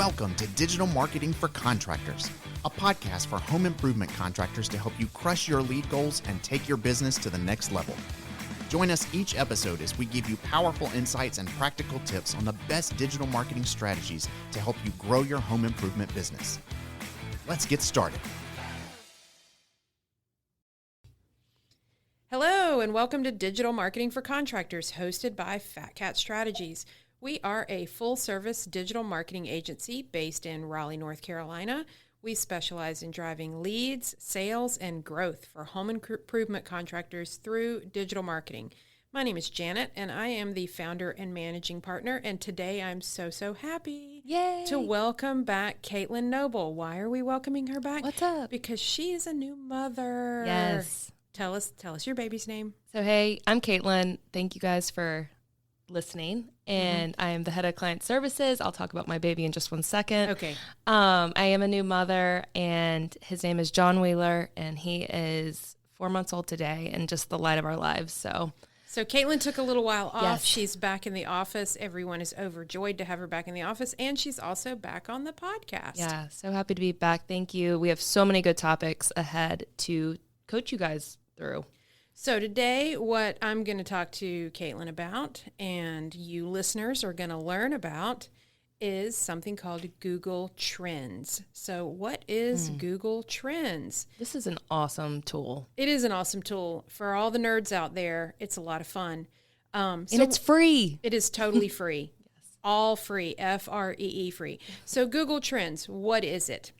Welcome to Digital Marketing for Contractors, a podcast for home improvement contractors to help you crush your lead goals and take your business to the next level. Join us each episode as we give you powerful insights and practical tips on the best digital marketing strategies to help you grow your home improvement business. Let's get started. Hello, and welcome to Digital Marketing for Contractors, hosted by Fat Cat Strategies. We are a full-service digital marketing agency based in Raleigh, North Carolina. We specialize in driving leads, sales, and growth for home improvement contractors through digital marketing. My name is Janet, and I am the founder and managing partner, and today I'm so happy to welcome back Caitlyn Noble. Why are we welcoming her back? What's up? Because she is a new mother. Yes. Tell us your baby's name. So, hey, I'm Caitlyn. Thank you guys for listening. And I am the head of client services. I'll talk about my baby in just 1 second. Okay. I am a new mother, and his name is John Wheeler, and he is 4 months old today and just the light of our lives. So Caitlyn took a little while off. Yes. She's back in the office. Everyone is overjoyed to have her back in the office, and she's also back on the podcast. Yeah, so happy to be back. Thank you. We have so many good topics ahead to coach you guys through. So today, what I'm going to talk to Caitlyn about, and you listeners are going to learn about, is something called Google Trends. So what is Google Trends? This is an awesome tool. It is an awesome tool. For all the nerds out there, it's a lot of fun. And it's free. It is totally free. Yes. All free, Free free. So Google Trends, what is it?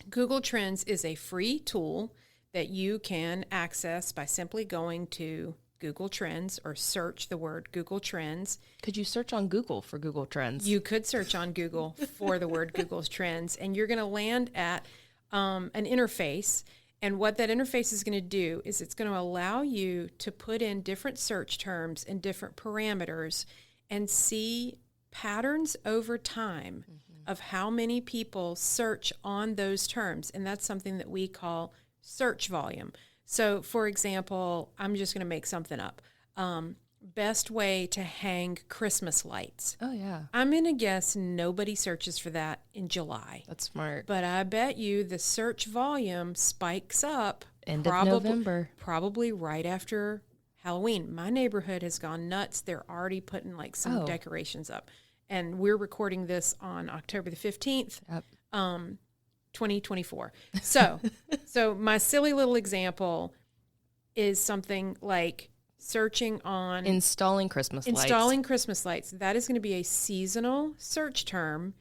Google Trends is a free tool that you can access by simply going to Google Trends or search the word Google Trends. Could you search on Google for Google Trends? You could search on Google for the word Google Trends, and you're going to land at an interface. And what that interface is going to do is it's going to allow you to put in different search terms and different parameters and see patterns over time of how many people search on those terms. And that's something that we call search volume. So, for example, I'm just going to make something up. Best way to hang Christmas lights. Oh, yeah. I'm going to guess nobody searches for that in July. That's smart. But I bet you the search volume spikes up End of November. Probably right after Halloween. My neighborhood has gone nuts. They're already putting like some decorations up. And we're recording this on October the 15th. Yep. 2024. So my silly little example is something like searching on installing Christmas lights. That is going to be a seasonal search term.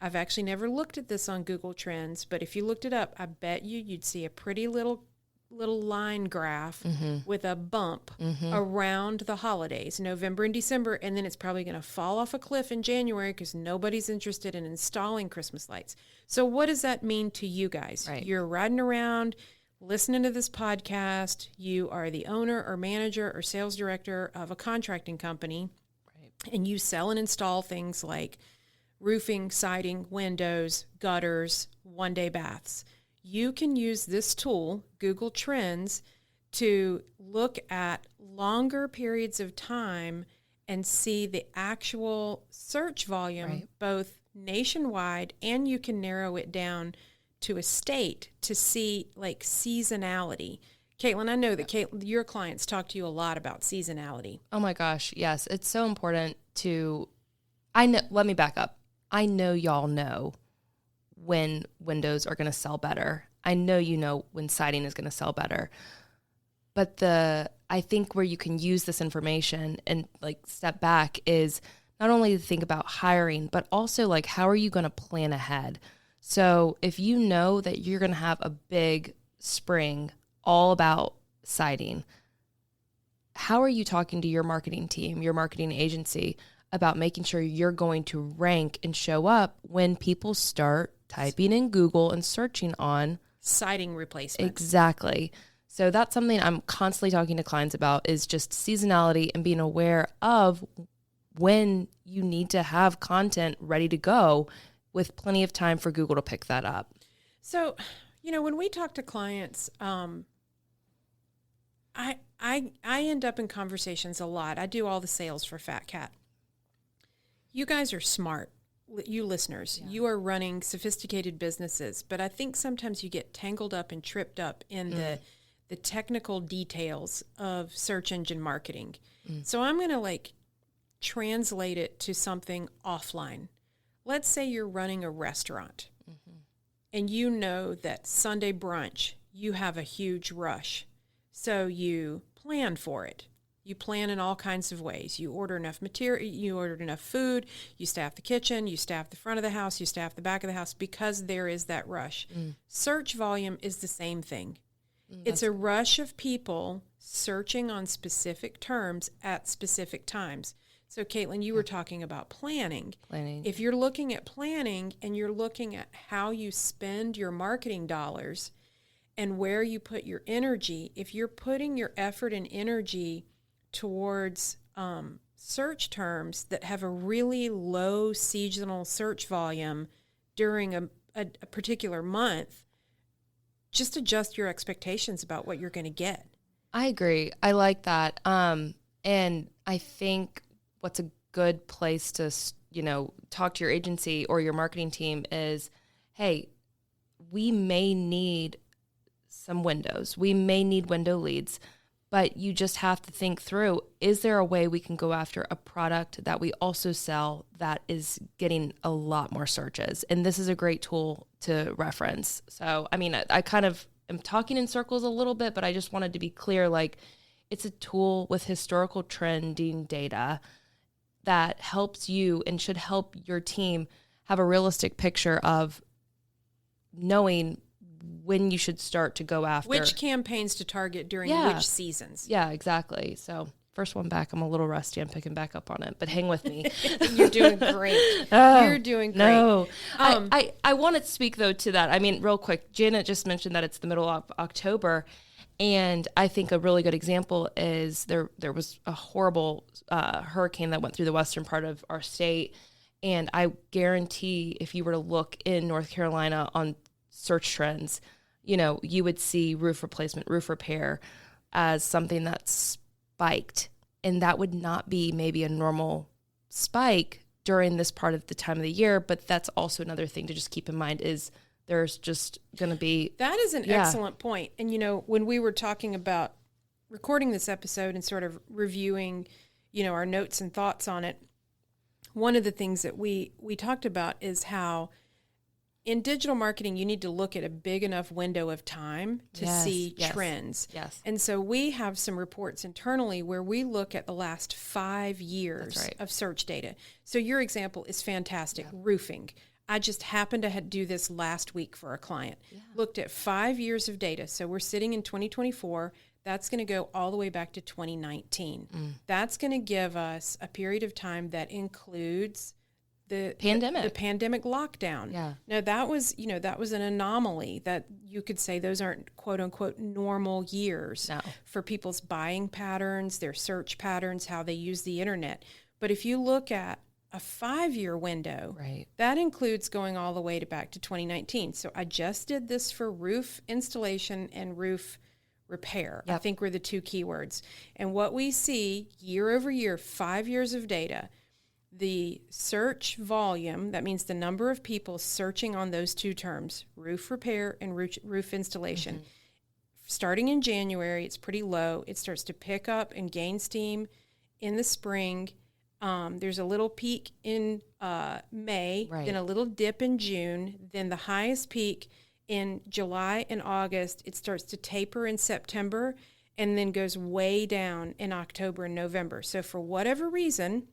I've actually never looked at this on Google Trends, but if you looked it up, I bet you'd see a pretty little line graph with a bump around the holidays, November and December, and then it's probably going to fall off a cliff in January because nobody's interested in installing Christmas lights. So what does that mean to you guys? Right. You're riding around, listening to this podcast. You are the owner or manager or sales director of a contracting company, right, and you sell and install things like roofing, siding, windows, gutters, one-day baths. You can use this tool, Google Trends, to look at longer periods of time and see the actual search volume, both nationwide, and you can narrow it down to a state to see like seasonality. Caitlyn, I know that your clients talk to you a lot about seasonality. Oh my gosh, yes. It's so important let me back up. I know y'all know when windows are going to sell better. I know you know when siding is going to sell better. But I think where you can use this information and like step back is not only to think about hiring, but also like how are you going to plan ahead? So if you know that you're going to have a big spring all about siding, how are you talking to your marketing team, your marketing agency about making sure you're going to rank and show up when people start typing in Google and searching on siding replacement? Exactly. So that's something I'm constantly talking to clients about is just seasonality and being aware of when you need to have content ready to go with plenty of time for Google to pick that up. So, when we talk to clients, I end up in conversations a lot. I do all the sales for Fat Cat. You guys are smart. you listeners, you are running sophisticated businesses, but I think sometimes you get tangled up and tripped up in the technical details of search engine marketing. So I'm going to translate it to something offline. Let's say you're running a restaurant and you know that Sunday brunch, you have a huge rush. So you plan for it. You plan in all kinds of ways. You order enough material, you ordered enough food, you staff the kitchen, you staff the front of the house, you staff the back of the house because there is that rush. Search volume is the same thing. It's a rush of people searching on specific terms at specific times. So, Caitlyn, you were talking about planning. If you're looking at planning and you're looking at how you spend your marketing dollars and where you put your energy, if you're putting your effort and energy towards search terms that have a really low seasonal search volume during a particular month, just adjust your expectations about what you're going to get. I agree. I like that. And I think what's a good place to, talk to your agency or your marketing team is, hey, we may need some windows. We may need window leads, but you just have to think through, is there a way we can go after a product that we also sell that is getting a lot more searches? And this is a great tool to reference. So, I kind of am talking in circles a little bit, but I just wanted to be clear, it's a tool with historical trending data that helps you and should help your team have a realistic picture of knowing when you should start to go after. Which campaigns to target during which seasons. Yeah, exactly. So first one back, I'm a little rusty. I'm picking back up on it, but hang with me. You're doing great. You're doing great. No. I want to speak, though, to that. Real quick, Janet just mentioned that it's the middle of October, and I think a really good example is there was a horrible hurricane that went through the western part of our state, and I guarantee if you were to look in North Carolina on search trends, you would see roof replacement, roof repair as something that spiked. And that would not be maybe a normal spike during this part of the time of the year. But that's also another thing to just keep in mind is there's just going to be. That is an excellent point. And, when we were talking about recording this episode and sort of reviewing, our notes and thoughts on it, one of the things that we talked about is how in digital marketing, you need to look at a big enough window of time to see trends. Yes. And so we have some reports internally where we look at the last 5 years of search data. So your example is fantastic. Yeah. Roofing. I just happened to do this last week for a client. Yeah. Looked at 5 years of data. So we're sitting in 2024. That's going to go all the way back to 2019. That's going to give us a period of time that includes the pandemic lockdown. Yeah. Now that was an anomaly that you could say those aren't quote unquote normal years for people's buying patterns, their search patterns, how they use the internet. But if you look at a 5-year window, that includes going all the way back to 2019. So I just did this for roof installation and roof repair. I think were the two keywords. And what we see year over year, 5 years of data, the search volume, that means the number of people searching on those two terms, roof repair and roof installation. Starting in January, it's pretty low. It starts to pick up and gain steam in the spring. There's a little peak in May, then a little dip in June, then the highest peak in July and August. It starts to taper in September and then goes way down in October and November. So for whatever reason,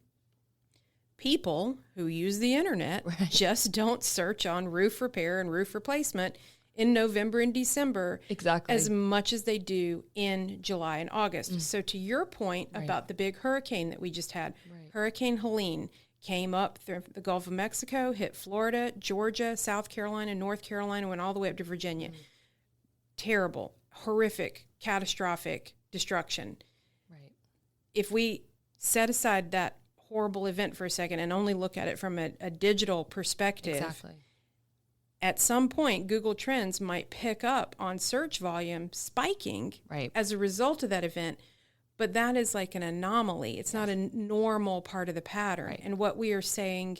people who use the internet just don't search on roof repair and roof replacement in November and December as much as they do in July and August. So to your point about the big hurricane that we just had, Hurricane Helene came up through the Gulf of Mexico, hit Florida, Georgia, South Carolina, North Carolina, went all the way up to Virginia. Terrible, horrific, catastrophic destruction. If we set aside that horrible event for a second and only look at it from a digital perspective, at some point Google Trends might pick up on search volume spiking as a result of that event, but that is like an anomaly. It's not a normal part of the pattern. And what we are saying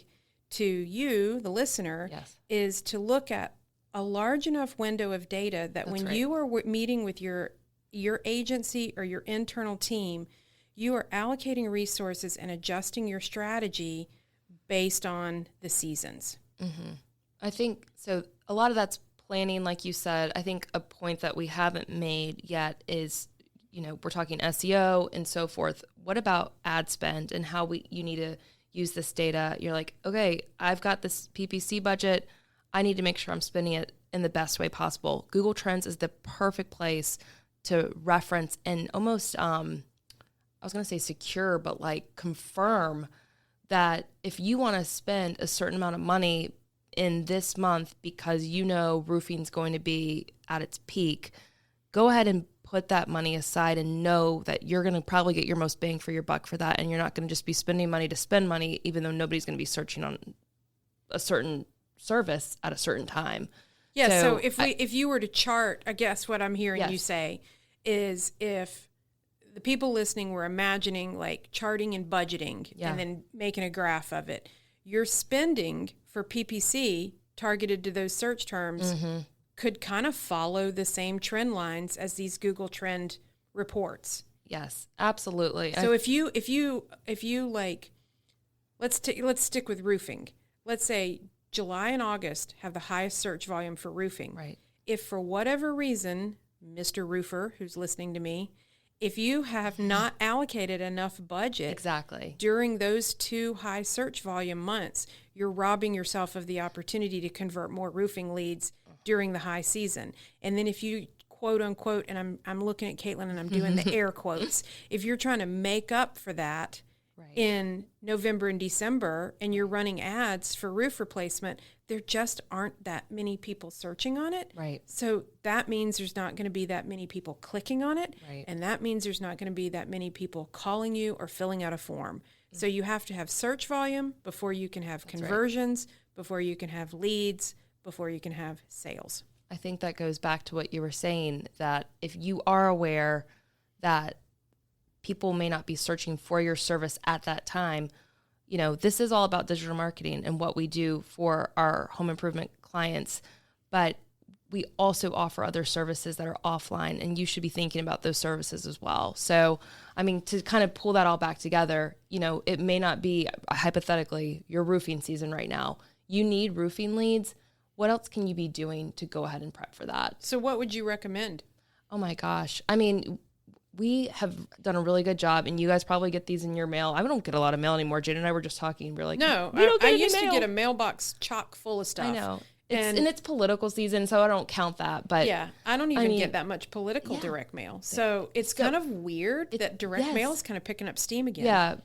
to you, the listener, Yes. is to look at a large enough window of data that when you are meeting with your agency or your internal team, you are allocating resources and adjusting your strategy based on the seasons. Mm-hmm. I think so. A lot of that's planning, like you said. I think a point that we haven't made yet is, we're talking SEO and so forth. What about ad spend and how you need to use this data? You're like, okay, I've got this PPC budget. I need to make sure I'm spending it in the best way possible. Google Trends is the perfect place to reference and almost, I was going to say secure, but like confirm that if you want to spend a certain amount of money in this month because roofing's going to be at its peak, go ahead and put that money aside and know that you're going to probably get your most bang for your buck for that. And you're not going to just be spending money to spend money, even though nobody's going to be searching on a certain service at a certain time. Yeah. So if you were to chart, I guess what I'm hearing you say is if the people listening were imagining like charting and budgeting and then making a graph of it, your spending for PPC targeted to those search terms could kind of follow the same trend lines as these Google Trend reports. Yes, absolutely. So if you like, let's stick with roofing. Let's say July and August have the highest search volume for roofing. Right. If for whatever reason, Mr. Roofer, who's listening to me, if you have not allocated enough budget during those 2 high search volume months, you're robbing yourself of the opportunity to convert more roofing leads during the high season. And then if you quote unquote, and I'm looking at Caitlyn and I'm doing the air quotes, if you're trying to make up for that in November and December and you're running ads for roof replacement, there just aren't that many people searching on it. Right. So that means there's not going to be that many people clicking on it. Right. And that means there's not going to be that many people calling you or filling out a form. So you have to have search volume before you can have conversions, before you can have leads, before you can have sales. I think that goes back to what you were saying, that if you are aware that people may not be searching for your service at that time, this is all about digital marketing and what we do for our home improvement clients, but we also offer other services that are offline, and you should be thinking about those services as well. So, to kind of pull that all back together, it may not be hypothetically your roofing season right now. You need roofing leads. What else can you be doing to go ahead and prep for that? So what would you recommend? Oh my gosh. We have done a really good job, and you guys probably get these in your mail. I don't get a lot of mail anymore. Jen and I were just talking. We're like, no, I used to get a mailbox chock full of stuff. I know. And it's political season, so I don't count that. But yeah, I don't even get that much political direct mail. So it's kind of weird that direct mail is kind of picking up steam again. Yeah.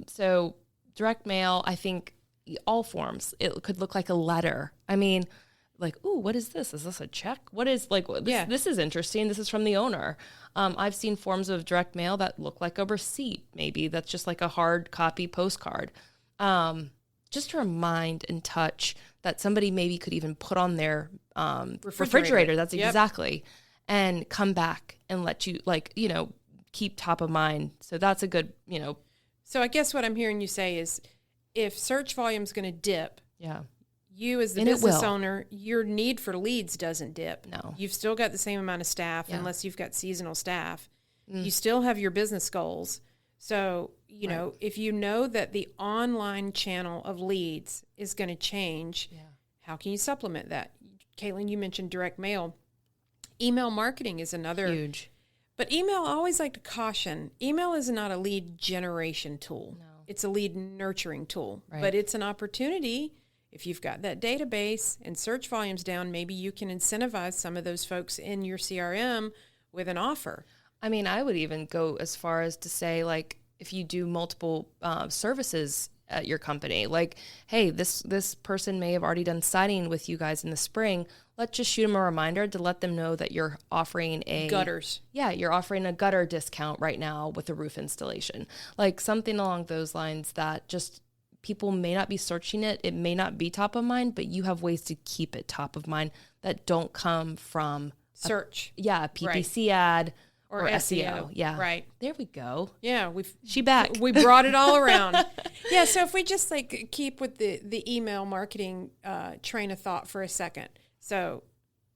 So direct mail, I think all forms, it could look like a letter. Like, ooh, what is this? Is this a check? What is this is interesting. This is from the owner. I've seen forms of direct mail that look like a receipt. Maybe that's just like a hard copy postcard. Just to remind and touch that somebody maybe could even put on their refrigerator. That's exactly. And come back and let you keep top of mind. So that's a good, So I guess what I'm hearing you say is if search volume is going to dip, you as the and business owner, your need for leads doesn't dip. No. You've still got the same amount of staff unless you've got seasonal staff. You still have your business goals. So, if you know that the online channel of leads is going to change, how can you supplement that? Caitlyn, you mentioned direct mail. Email marketing is another. Huge. But email, I always like to caution, email is not a lead generation tool. No. It's a lead nurturing tool. Right. But it's an opportunity. If you've got that database and search volumes down, maybe you can incentivize some of those folks in your CRM with an offer. I would even go as far as to say, like, if you do multiple services at your company, like, hey, this person may have already done siding with you guys in the spring. Let's just shoot them a reminder to let them know that you're offering gutters. Yeah, you're offering a gutter discount right now with a roof installation. Like something along those lines that just people may not be searching it. It may not be top of mind, but you have ways to keep it top of mind that don't come from search. A PPC ad or SEO. Yeah. Right. There we go. Yeah. She back. We brought it all around. Yeah. So if we just like keep with the email marketing train of thought for a second. So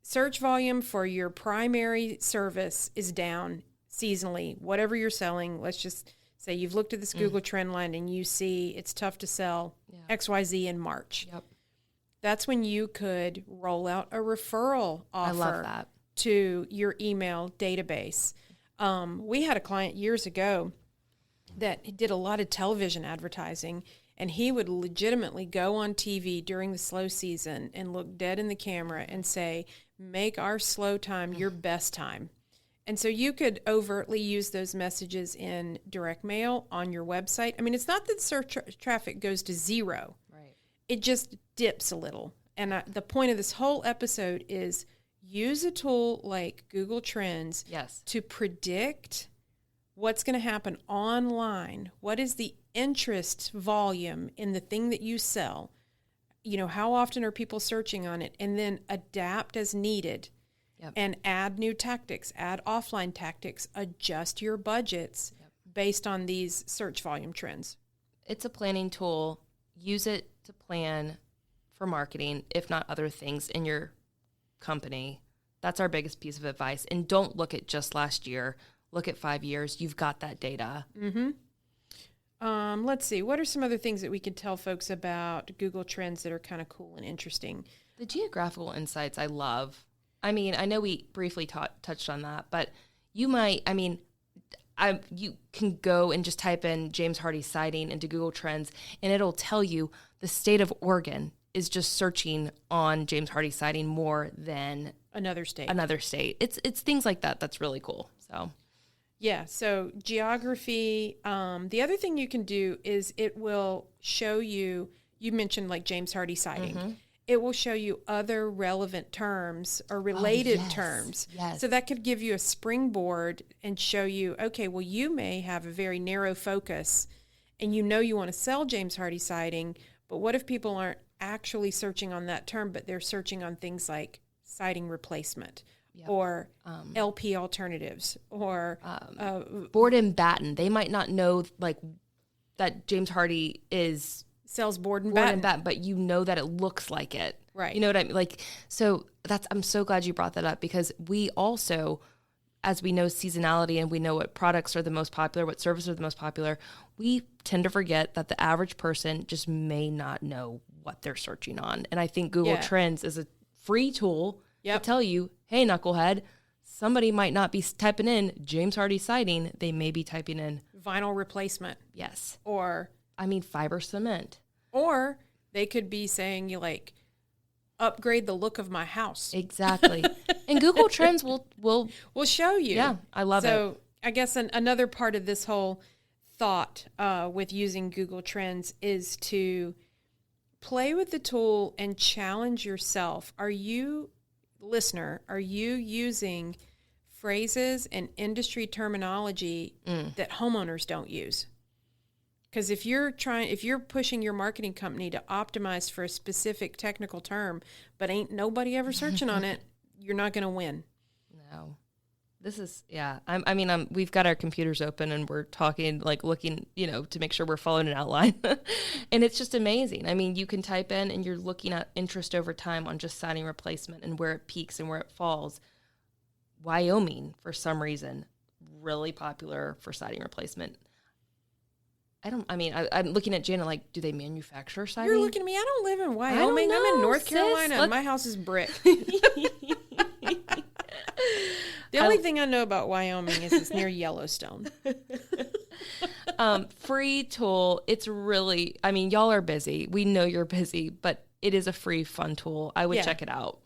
search volume for your primary service is down seasonally, whatever you're selling. Let's just say you've looked at this Google trend line and you see it's tough to sell XYZ in March. Yep. That's when you could roll out a referral offer. I love that. To your email database. We had a client years ago that did a lot of television advertising, and he would legitimately go on TV during the slow season and look dead in the camera and say, make our slow time your best time. And so you could overtly use those messages in direct mail on your website. I mean, it's not that search traffic goes to zero. Right. It just dips a little. And the point of this whole episode is use a tool like Google Trends to predict what's going to happen online. What is the interest volume in the thing that you sell? You know, how often are people searching on it? And then adapt as needed and add new tactics, add offline tactics, adjust your budgets based on these search volume trends. It's a planning tool. Use it to plan for marketing, if not other things in your company. That's our biggest piece of advice. And don't look at just last year. Look at 5 years. You've got that data. Let's see. What are some other things that we could tell folks about Google Trends that are kind of cool and interesting? The geographical insights I love. I mean, I know we briefly touched on that, but you might, you can go and just type in James Hardie siding into Google Trends, and it'll tell you the state of Oregon is just searching on James Hardie siding more than another state. It's things like that. That's really cool. So, yeah. So geography. The other thing you can do is it will show you. You mentioned like James Hardie siding. It will show you other relevant terms or related terms. Yes. So that could give you a springboard and show you, okay, well, you may have a very narrow focus and you know you want to sell James Hardie siding, but what if people aren't actually searching on that term, but they're searching on things like siding replacement or LP alternatives or board and batten. They might not know like that James Hardie sells board and batten, but you know that it looks like it. Right. You know what I mean? Like, so I'm so glad you brought that up, because we also, as we know seasonality and we know what products are the most popular, what services are the most popular, we tend to forget that the average person just may not know what they're searching on. And I think Google Trends is a free tool to tell you, hey, knucklehead, somebody might not be typing in James Hardie siding. They may be typing in vinyl replacement. Yes. Or fiber cement. Or they could be saying, you like, upgrade the look of my house. Exactly. And Google Trends will show you. Yeah, I love it. So I guess another part of this whole thought with using Google Trends is to play with the tool and challenge yourself. Are you using phrases and industry terminology that homeowners don't use? Because if you're pushing your marketing company to optimize for a specific technical term, but ain't nobody ever searching on it, you're not going to win. No. This is, we've got our computers open and we're talking, like looking, to make sure we're following an outline. And it's just amazing. I mean, you can type in and you're looking at interest over time on just siding replacement and where it peaks and where it falls. Wyoming, for some reason, really popular for siding replacement. I'm looking at Jana like, do they manufacture siding? You're looking at me. I don't live in Wyoming. I'm in North Carolina. And my house is brick. The only thing I know about Wyoming is it's near Yellowstone. Free tool. It's really, y'all are busy. We know you're busy, but it is a free, fun tool. I would check it out.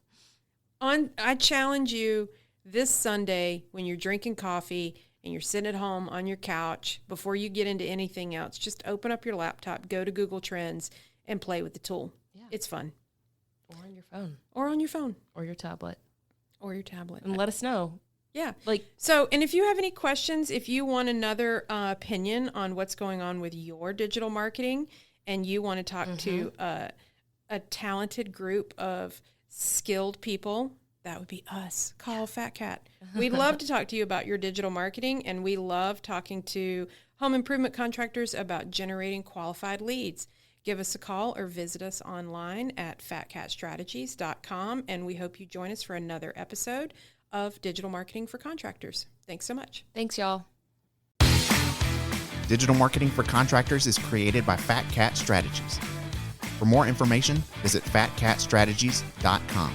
I challenge you this Sunday when you're drinking coffee and you're sitting at home on your couch, before you get into anything else, just open up your laptop, go to Google Trends, and play with the tool. Yeah. It's fun. Or on your phone. Or your tablet. And let us know. Yeah. And if you have any questions, if you want another opinion on what's going on with your digital marketing, and you want to talk to a talented group of skilled people That would be us. Call Fat Cat. We'd love to talk to you about your digital marketing, and we love talking to home improvement contractors about generating qualified leads. Give us a call or visit us online at fatcatstrategies.com, and we hope you join us for another episode of Digital Marketing for Contractors. Thanks so much. Thanks, y'all. Digital Marketing for Contractors is created by Fat Cat Strategies. For more information, visit fatcatstrategies.com.